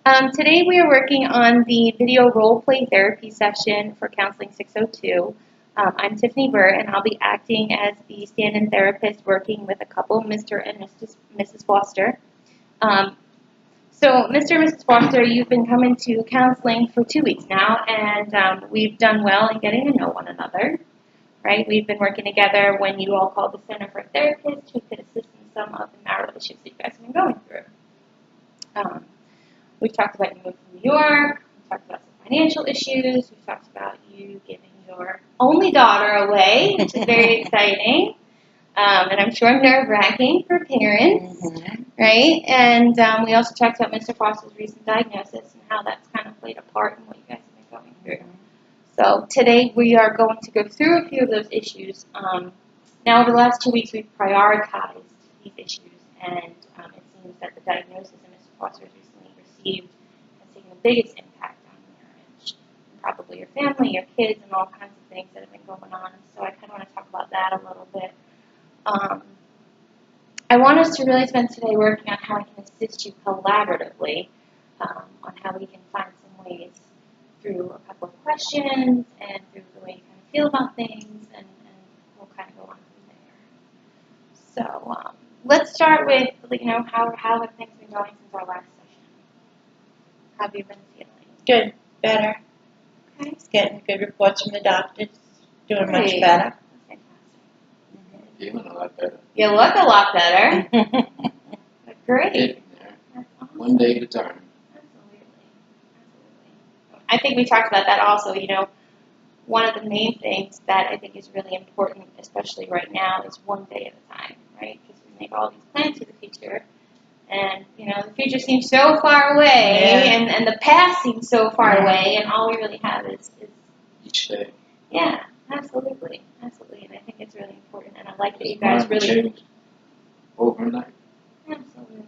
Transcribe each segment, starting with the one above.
Today we are working on the video role play therapy session for Counseling 602. I'm Tiffany Burr, and I'll be acting as the stand-in therapist working with a couple, Mr. and Mrs. Foster. So, Mr. and Mrs. Foster, you've been coming to counseling for 2 weeks now, and we've done well in getting to know one another, right? We've been working together when you all called the Center for a Therapist who could assist in some of the marital issues that you guys have been going through. We've talked about you moving from New York. We've talked about some financial issues. We've talked about you giving your only daughter away, which is very exciting. And I'm sure nerve-wracking for parents, right? And we also talked about Mr. Foster's recent diagnosis and how that's kind of played a part in what you guys have been going through. So today we are going to go through a few of those issues. Now, over the last 2 weeks, we've prioritized these issues, and it seems that the diagnosis that Mr. Foster has recently received has taken the biggest impact on marriage, and probably your family, your kids, and all kinds of things that have been going on. So I kind of want to talk about that a little bit. I want us to really spend today working on how I can assist you collaboratively on how we can find some ways through a couple of questions and through the way you kind of feel about things, and we'll kind of go on from there. So let's start with, how have things been going since our last session? How have you been feeling? Good, better. Okay. It's getting good reports from the doctors. Doing much Great. better. Feeling a lot better. You look a lot better. Great. Getting there. That's awesome. One day at a time. Absolutely. I think we talked about that also. One of the main things that I think is really important, especially right now, is one day at a time, right? Because we make all these plans for the future, and the future seems so far away, and the past seems so far away, and all we really have is Each day. Yeah, absolutely, and I think it's really important, and I like that you guys really changed overnight. Absolutely,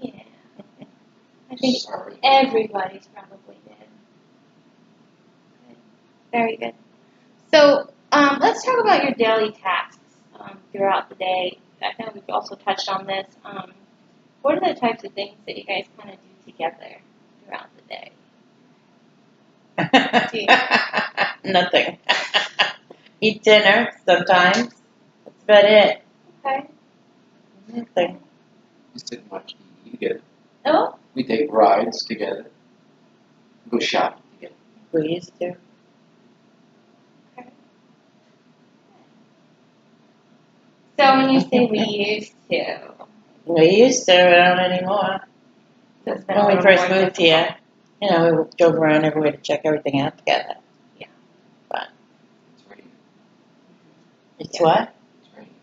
yeah. I think Sorry. everybody's probably did. Good. Very good. So let's talk about your daily tasks throughout the day. I know we've also touched on this. What are the types of things that you guys kind of do together throughout the day? Nothing. Eat dinner sometimes. That's about it. Okay. Nothing. We sit and watch TV together. Oh. We take rides together. We go shopping together. We used to. Okay. So when you say we used to, We used to, we don't anymore. so it's been When a we little first more moved difficult. here, we drove around everywhere to check everything out together. Yeah. But It's raining. it's what? It's raining.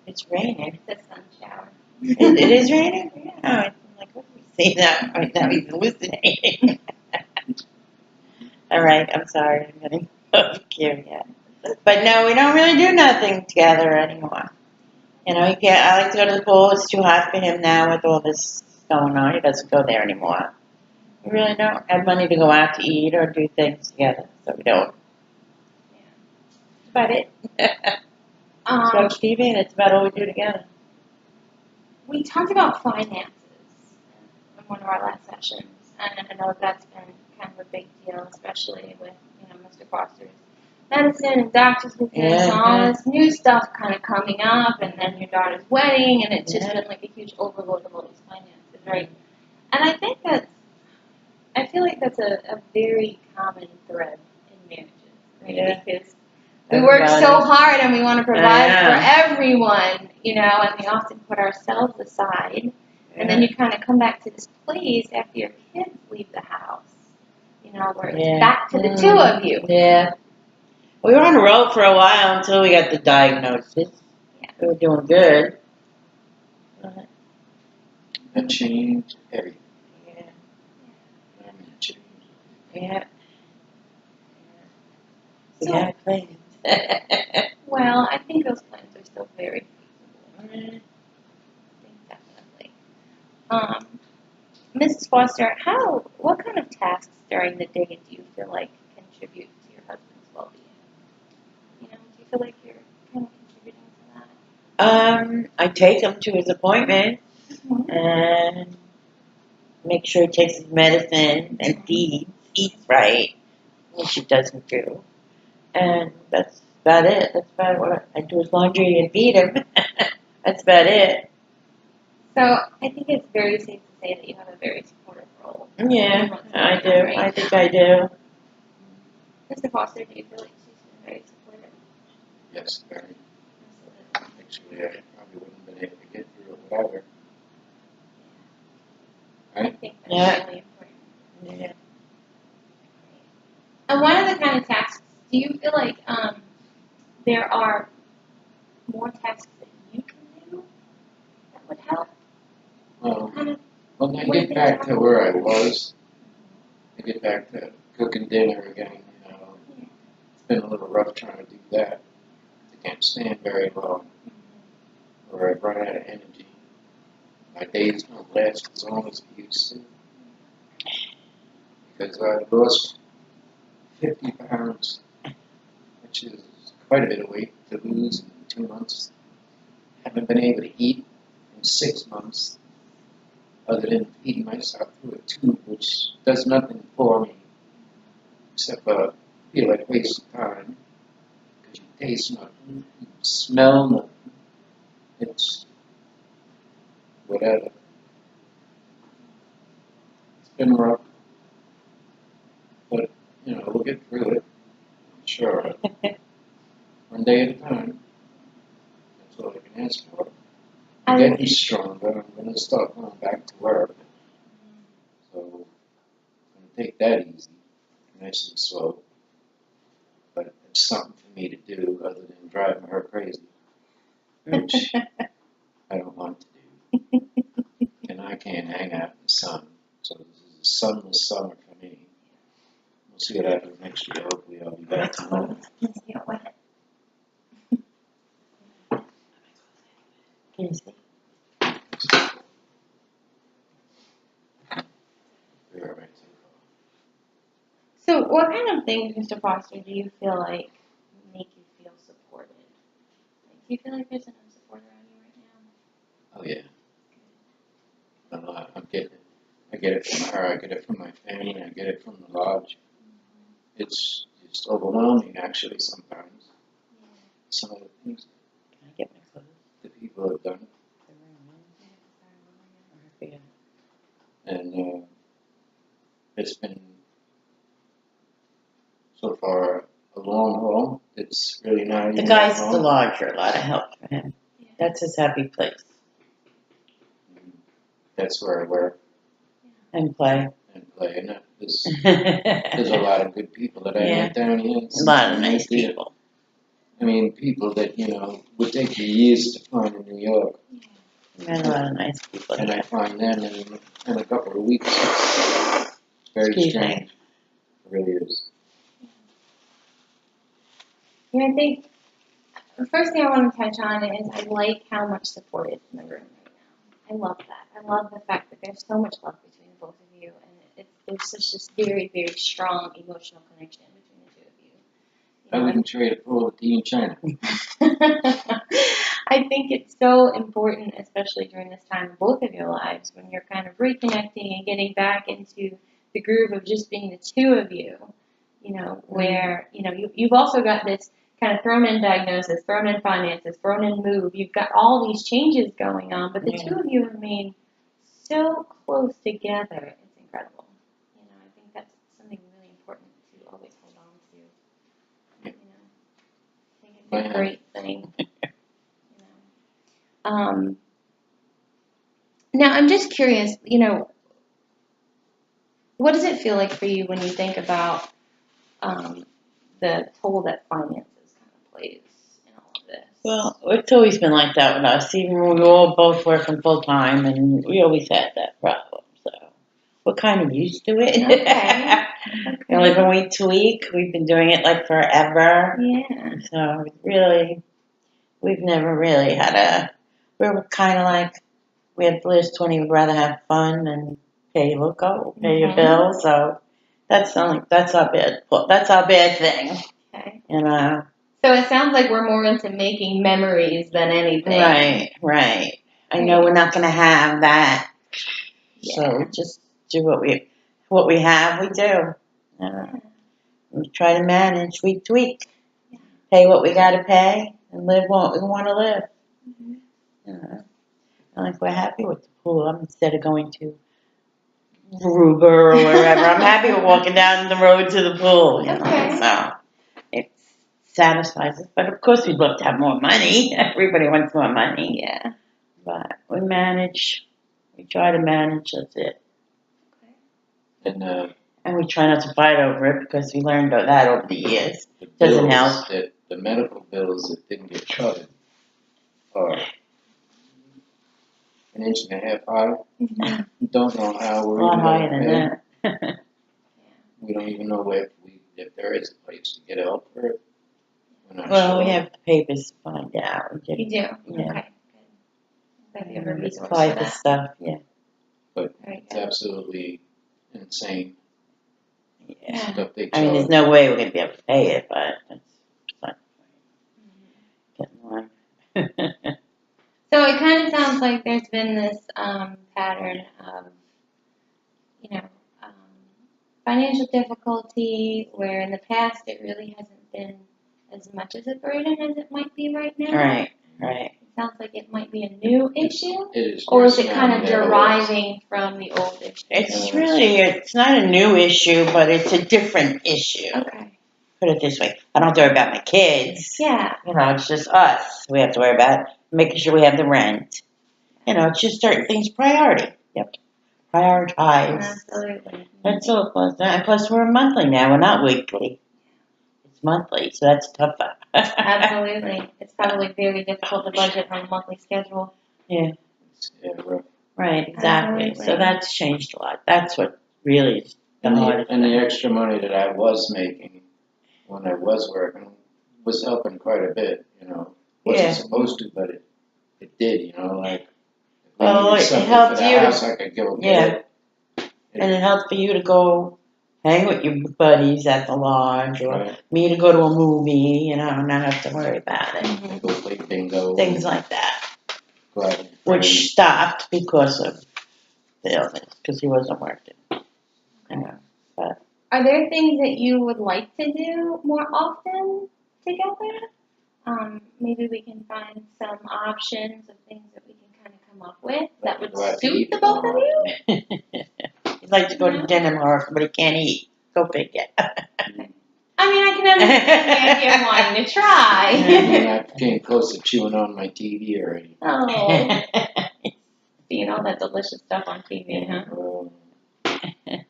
It's raining. The sun shower. It is raining? Yeah. I'm like, what are we saying that right now? He's hallucinating. All right, I'm sorry. I'm getting curious. But no, we don't really do nothing together anymore. I like to go to the pool. It's too hot for him now with all this going on. He doesn't go there anymore. We really don't have money to go out to eat or do things together, so we don't. Yeah. But it. Just watch TV, and it's about all we do together. We talked about finances in one of our last sessions, and I know that's been kind of a big deal, especially with Mr. Foster's medicine and doctor's visits and all this new stuff kind of coming up, and then your daughter's wedding, and it's just been like a huge overload of all these finances, right? And I feel like that's a very common thread in marriages, right? Yeah. Because we work so hard and we want to provide for everyone, and we often put ourselves aside. And then you kind of come back to this place after your kids leave the house, where it's back to the two of you. Yeah. We were on a roll for a while until we got the diagnosis. Yeah. We were doing good. That changed everything. Yeah. I mean, it changed. Yeah. So- We had plans. Well, I think those plans are still very feasible. I think definitely. Mrs. Foster, what kind of tasks during the day do you feel like contribute to your husband's well-being? Do you feel like you're kind of contributing to that? I take him to his appointment, Mm-hmm. and make sure he takes his medicine and eats right, which he doesn't do. And that's about it. That's about what I do his laundry and feed him. That's about it. So I think it's very safe to say that you have a very supportive role. Yeah, I do. Right. I think I do. Mr. Foster, do you feel like she's been very supportive? Yes, very. Absolutely. Actually, I probably wouldn't have been able to get through it without her. I Right? think that's Yeah. really important. Yeah. And one of the kind of tasks, do you feel like there are more tasks that you can do that would help? Kind of When I What get do you back think to where I was, I get back to cooking dinner again, it's been a little rough trying to do that. I can't stand very long, or I run out of energy. My days don't last as long as they used to, because I lost 50 pounds, which is quite a bit of weight to lose in 2 months. Haven't been able to eat in 6 months, other than feeding myself through a tube, which does nothing for me, except feel like wasting time. Because you taste nothing, you smell nothing. It's whatever. It's been rough, but we'll get through it. I'm sure. One day at a time. That's all I can ask for. I'm getting stronger. I'm going to start going back to work. So I'm going to take that easy, nice and slow. But it's something for me to do other than driving her crazy, which I don't want to do. And I can't hang out in the sun. So this is a sunless summer for me. We'll see what happens next year. Hopefully I'll be back to normal. Yeah, what? Can you see? We're all right so So what kind of things, Mr. Foster, do you feel like make you feel supported? Like, do you feel like there's enough support around you right now? far. Oh yeah, a lot. I get it from her. I get it from my family. I get it from the lodge. It's just overwhelming actually sometimes. Some of the things Can I get my clothes? that people have done, Yeah. and it's been so far a long haul. It's really not The even guys that at the long. lodge are a lot of help for him. Yeah. That's his happy place. That's where I work And play. and play. And there's a lot of good people that I Yeah. met down here. A lot of nice people. I mean, people that would take you years to find in New York, Met a lot of nice people. and I find them in a couple of weeks. It's very Excuse me. strange. It really is. Yeah, I think the first thing I want to touch on is I like how much support is in the room right now. I love that. I love the fact that there's so much love between the both of you, and there's such this very, very strong emotional connection between the two of you. I wouldn't trade it for all the tea in China. I think it's so important, especially during this time in both of your lives, when you're kind of reconnecting and getting back into the groove of just being the two of you, where, you've also got this kind of thrown in diagnosis, thrown in finances, thrown in move. You've got all these changes going on, but the two of you remain so close together. It's incredible. I think that's something really important to always hold on to. I think it's a great thing. Now, I'm just curious, what does it feel like for you when you think about the toll that finances kind of plays in all of this? Well, it's always been like that with us. Even when we were all both working full time, and we always had that problem. So we're kind of used to it. Okay. We live from week to week. We've been doing it like forever. Yeah. So really, we've never really had we were kind of like, we had Bliss 20, we'd rather have fun and pay your Mhm. bills. So that's our bad thing. Okay. So it sounds like we're more into making memories than anything. Right. I know we're not going to have that. Yeah. So just do what we have, we do. We try to manage week to week, pay what we got to pay, and live what we want to live. Like we're happy with the pool. Instead of going to Ruger or wherever, I'm happy with walking down the road to the pool. Okay. So it satisfies us. But of course, we'd love to have more money. Everybody wants more money. Yeah. But we manage. We try to manage. That's it. And we try not to fight over it because we learned that over the years. Doesn't help. The medical bills that didn't get covered are an inch and a half high. Don't know how we're A lot even higher gonna than pay. that. We don't even know if there is a place to get help for it. We're not Well, sure. we have the papers to find out. You do? Yeah. Okay. Good. You have a resource Apply for for that? stuff, yeah. But Very it's good. absolutely insane. Yeah. Stuff they I mean, there's charge. no way we're going to be able to pay it, but it's fine. Getting along. So it kind of sounds like there's been this pattern of, financial difficulty where in the past it really hasn't been as much as a burden as it might be right now. Right. It sounds like it might be a new issue. It is Or is worse it now kind of than it was. deriving from the old issue? It's not a new issue, but it's a different issue. Okay. Put it this way. I don't have to worry about my kids. Yeah. It's just us we have to worry about. Making sure we have the rent. It's just certain things priority. Yep. Prioritize. Absolutely. That's all. Plus, we're monthly now. We're not weekly. It's monthly, so that's tougher. Absolutely. It's probably very difficult to budget on a monthly schedule. Yeah. Yeah, rough. Right, exactly. Absolutely. So that's changed a lot. That's what really is the hardest And the thing. extra money that I was making when I was working was helping quite a bit, Wasn't Yeah. supposed to, but it did, like. If we Well, needed it something helped for the you to- house, I could go get it. And it helped for you to go hang with your buddies at the lodge, or Right. me to go to a movie, not have to worry about it. And go play bingo. Things like that. Go out with Which friends. stopped because of the illness, because he wasn't working. Are there things that you would like to do more often together? Maybe we can find some options of things that we can kind of come up with that would Go out to suit eat the both of you. He'd like to go to dinner more, but he can't eat. Go figure. I mean, I can understand the idea of wanting to try. And I came close to chewing on my TV already. Oh, seeing all that delicious stuff on TV, huh?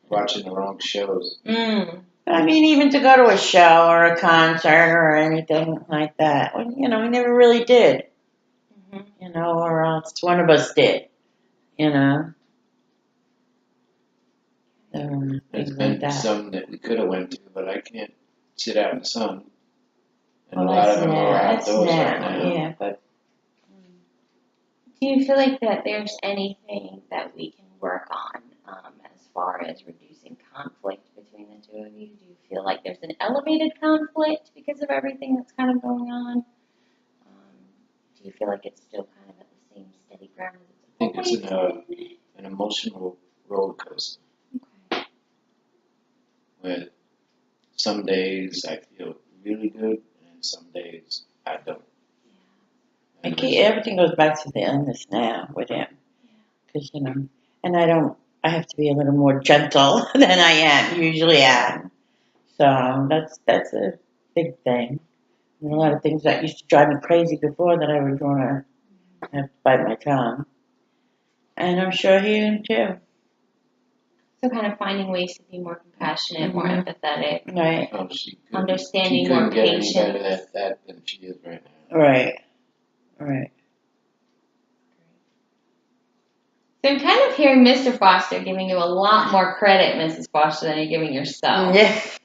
Watching the wrong shows. I mean, even to go to a show or a concert or anything like that. We never really did. Or else one of us did. There's Things like been that. some that we could have went to, but I can't sit out in the sun. And Well, a lot of that's them are that's outdoors right now, now. yeah, but Do you feel like that there's anything that we can work on as far as reducing conflict between the two of you? Do you feel like there's an elevated conflict because of everything that's kind of going on? Do you feel like it's still kind of at the same steady ground as it's I think it's always been? an emotional roller coaster Okay. where some days I feel really good and some days I don't. And everything goes back to the illness now with him. Because, and I have to be a little more gentle than I usually am. So that's a big thing. And a lot of things that used to drive me crazy before that I was going to have to bite my tongue. And I'm sure he did too. So kind of finding ways to be more compassionate, more empathetic, Right. understanding, she more couldn't get any patient. better at that than she is right now. Right. So I'm kind of hearing Mr. Foster giving you a lot more credit, Mrs. Foster, than you're giving yourself.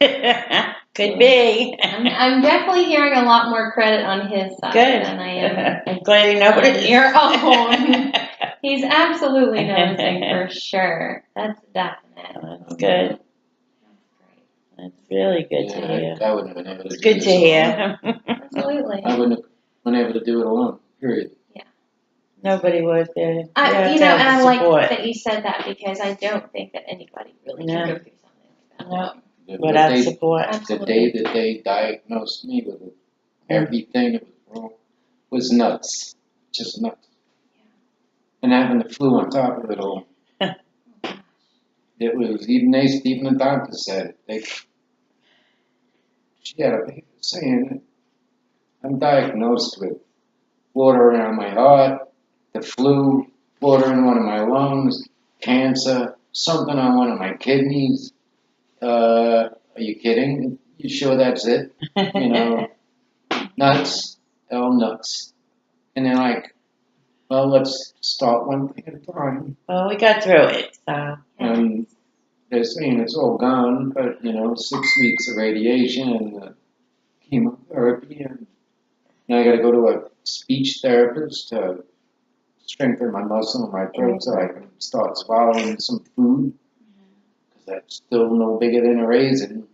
Yeah. Could be. I'm definitely hearing a lot more credit on his side Good. than I am I'm glad you know what it on is. your own. He's absolutely noticing for sure. That's definite. That's good. That's great. That's really good to Yeah, hear. I wouldn't have been able to It's do good this to alone. hear. Absolutely. I wouldn't have been able to do it alone, period. Nobody was there. You know, and I like that you said that because I don't think that anybody really can go through something like that. Without support. The day that they diagnosed me with it, everything that was wrong was nuts. Just nuts. And having the flu on top of it all. It was, even the doctor said it. She had a paper saying, I'm diagnosed with water around my heart, the flu, water in one of my lungs, cancer, something on one of my kidneys. Are you kidding? You sure that's it? You know, nuts, all nuts. And they're like, well, let's start one thing at a time. Well, we got through it, so. And they're saying it's all gone, but, 6 weeks of radiation and chemotherapy. And now I got to go to a speech therapist to strengthen my muscle in my throat so I can start swallowing some food. Because that's still no bigger than a raisin.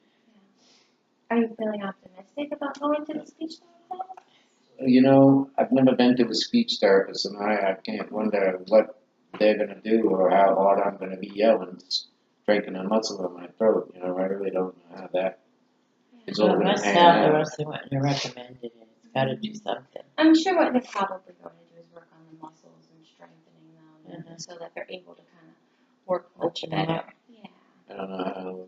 Are you feeling optimistic about going to the speech therapist? I've never been to a speech therapist, and I can't wonder what they're going to do or how hard I'm going to be yelling, strengthening the muscle in my throat. I really don't know how that is all going to pan out. The rest of what you recommended it. It's got to do something. I'm sure what they're probably going to do is work on the muscles and strengthening them so that they're able to kind of work much better. Yeah. I don't know how.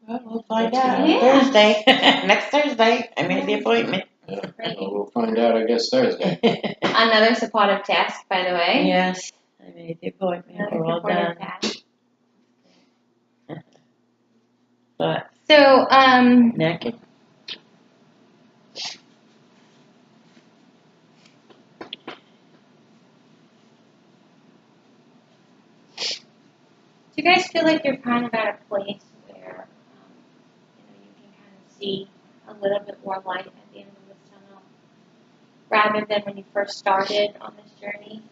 Well, we'll find out Thursday. Next Thursday, I made the appointment. Yeah, well, we'll find out, I guess, Thursday. Another supportive task, by the way. Yes, I made the appointment. We're all done. But so, naked. Do you guys feel like you're kind of at a place where you can kind of see a little bit more light at the end of this tunnel, rather than when you first started on this journey?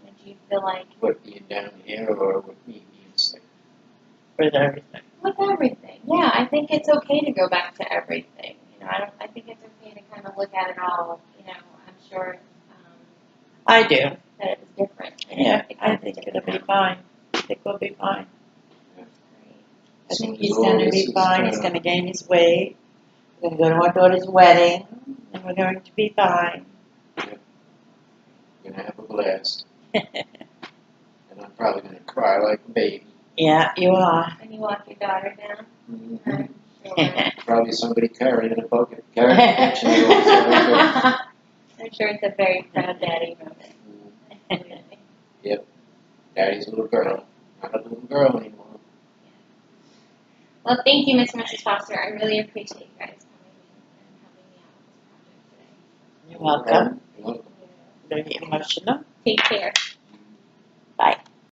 Do you feel like what being down here or with me being sick? With everything. With everything, yeah. I think it's okay to go back to everything. I think it's okay to kind of look at it all. I'm sure. I do. That it was different. Yeah, I think it'll be fine. I think we'll be fine. I think he's going to be fine. He's going to gain his weight. We're going to go to our daughter's wedding, and we're going to be fine. We're going to have a blast. And I'm probably going to cry like a baby. Yeah, you are. When you walk your daughter down. Mm-hmm. Sure. Probably somebody carrying a bucket, catching it all. I'm sure it's a very proud daddy moment. Yep. Daddy's a little girl. Not a little girl anymore. Well, thank you, Miss and Mrs. Foster. I really appreciate you guys coming and helping me out with this project today. You're welcome. You're welcome. Very emotional. Take care. Bye.